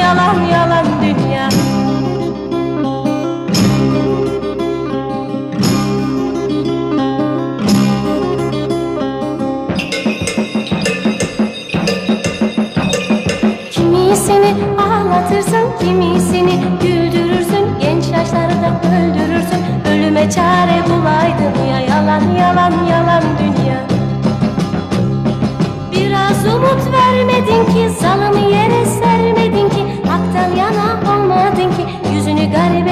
yalan yalan dünya. Kimisini ağlatırsın, kimisini güldürürsün, genç yaşlarda öldürürsün. Ölüme çare bulaydın ya, yalan yalan yalan dünya. Biraz umut vermedin ki, zalımı yere sermedin ki, haktan yana olmadın ki, yüzünü garip